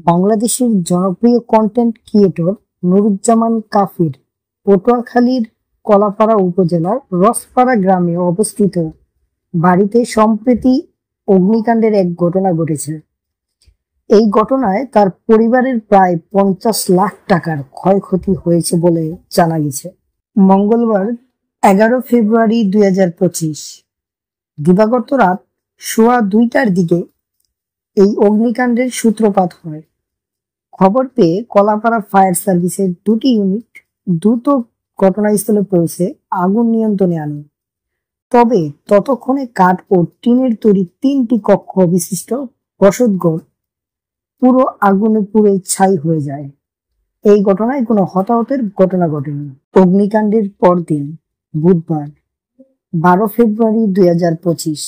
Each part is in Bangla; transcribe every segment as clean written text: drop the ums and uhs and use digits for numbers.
বাংলাদেশের জনপ্রিয় কন্টেন্ট ক্রিয়েটর নুরুজ্জামান কাফির পটুয়াখালীর কলাপাড়া উপজেলার রসপাড়া গ্রামে অবস্থিত বাড়িতে সম্প্রতি অগ্নিকাণ্ডের এক ঘটনা ঘটেছে। এই ঘটনায় তার পরিবারের প্রায় 50 লাখ টাকার ক্ষয়ক্ষতি হয়েছে বলে জানা গেছে। মঙ্গলবার 11 ফেব্রুয়ারি 2025 দিবাগত রাত 2:15টার দিকে এই অগ্নিকাণ্ডের সূত্রপাত হয়। খবর পেয়ে কলাপাড়া ফায়ার সার্ভিসের 2টি ইউনিট দ্রুত ঘটনাস্থলে পৌঁছে আগুন নিয়ন্ত্রণে আনে। তবে ততক্ষণে কাঠ ও টিনের তৈরি 3টি কক্ষ বিশিষ্ট বসতঘর পুরো আগুনে পুড়ে ছাই হয়ে যায়। এই ঘটনায় কোনো হতাহতের ঘটনা ঘটেনি। অগ্নিকাণ্ডের পরদিন বুধবার 12 ফেব্রুয়ারি 2025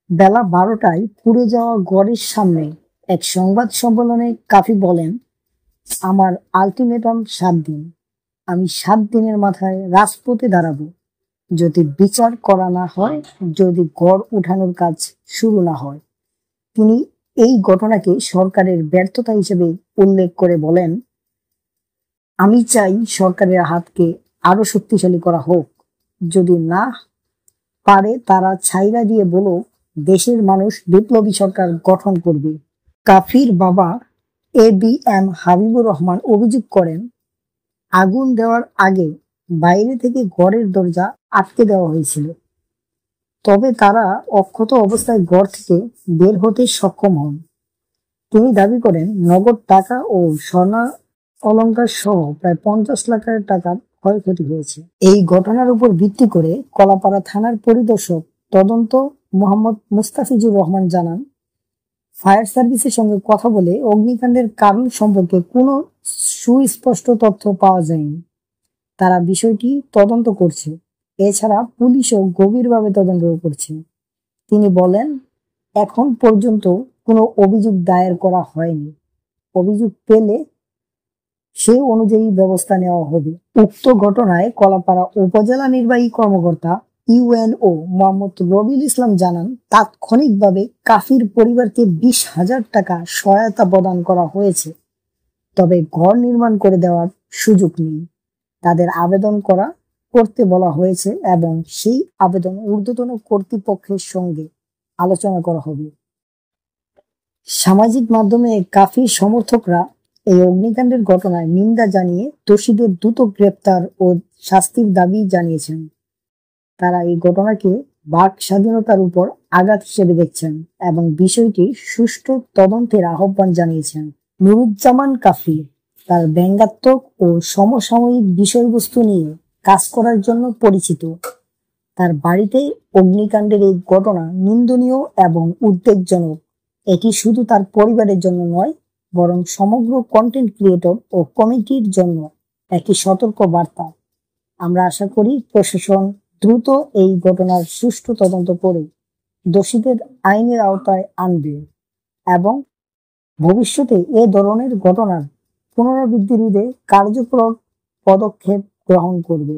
বেলা 12টায় পুড়ে যাওয়া ঘরের সামনে এক সংবাদ সম্মেলনে কাফি বলেন, আমার আলটিমেটাম 7 দিন। আমি 7 দিনের মাথায় রাজপথে দাঁড়াবো। যদি বিচার করা না হয়, যদি ঘর উঠানোর কাজ শুরু না হয়। তিনি এই ঘটনাকে সরকারের ব্যর্থতা হিসেবে উল্লেখ করে বলেন, আমি চাই সরকারের হাতকে আরো শক্তিশালী করা হোক। যদি না পারে তারা ছাইরা দিয়ে বলো দেশের মানুষ বিপ্লবী সরকার গঠন করবে। কাফির বাবা ABM হাবিবুর রহমান অভিযোগ করেন, আগুন দেওয়ার আগে বাইরে থেকে ঘরের দরজা আটকে দেওয়া হয়েছিল। তবে তারা অক্ষত অবস্থায় ঘর থেকে বের হতে সক্ষম হন। তিনি দাবি করেন, নগদ টাকা ও স্বর্ণ অলংকার সহ প্রায় 50 লাখ টাকার ক্ষয়ক্ষতি হয়েছে। এই ঘটনার উপর ভিত্তি করে কলাপাড়া থানার পরিদর্শক তদন্ত মোহাম্মদ মুস্তাফিজুর রহমান জানান, ফায়ার সার্ভিসের সঙ্গে কথা বলে অগ্নিকাণ্ডের কারণ সম্পর্কে কোনো সুস্পষ্ট তথ্য পাওয়া যায়নি। তারা বিষয়টি তদন্ত করছে। এছাড়া পুলিশও গভীরভাবে তদন্ত করছে। তিনি বলেন, এখন পর্যন্ত কোনো অভিযোগ দায়ের করা হয়নি। অভিযোগ পেলে সে অনুযায়ী ব্যবস্থা নেওয়া হবে। উক্ত ঘটনায় কলাপাড়া উপজেলা নির্বাহী কর্মকর্তা UNO মোহাম্মদ রবিউল ইসলাম জানান, তাৎক্ষণিকভাবে কাফির পরিবারকে 20,000 টাকা সহায়তা প্রদান করা হয়েছে। তবে ঘর নির্মাণ করে দেওয়ার সুযোগ নেই। তাদের আবেদন করতে বলা হয়েছে এবং সেই আবেদন ঊর্ধ্বতন কর্তৃপক্ষের সঙ্গে আলোচনা করা হবে। সামাজিক মাধ্যমে কাফির সমর্থকরা এই অগ্নিকাণ্ডের ঘটনায় নিন্দা জানিয়ে দোষীদের দ্রুত গ্রেপ্তার ও শাস্তির দাবি জানিয়েছেন। তারা এই ঘটনাকে বাক স্বাধীনতার উপর আঘাত হিসেবে দেখছেন এবং বিষয়টি সুষ্ঠু তদন্তের আহ্বান জানিয়েছেন। নুরুজ্জামান কাফি তার ব্যঙ্গাত্মক ও সমসাময়িক বিষয়বস্তু নিয়ে কাজ করার জন্য পরিচিত। তার বাড়িতে অগ্নিকাণ্ডের এই ঘটনা নিন্দনীয় এবং উদ্বেগজনক। এটি শুধু তার পরিবারের জন্য নয়, বরং সমগ্র কন্টেন্ট ক্রিয়েটর ও কমিটির জন্য একটি সতর্ক বার্তা। আমরা আশা করি প্রশাসন দ্রুত এই ঘটনার সুষ্ঠু তদন্ত করে দোষীদের আইনের আওতায় আনবে এবং ভবিষ্যতে এ ধরনের ঘটনার পুনরাবৃত্তি রোধে কার্যকর পদক্ষেপ গ্রহণ করবে।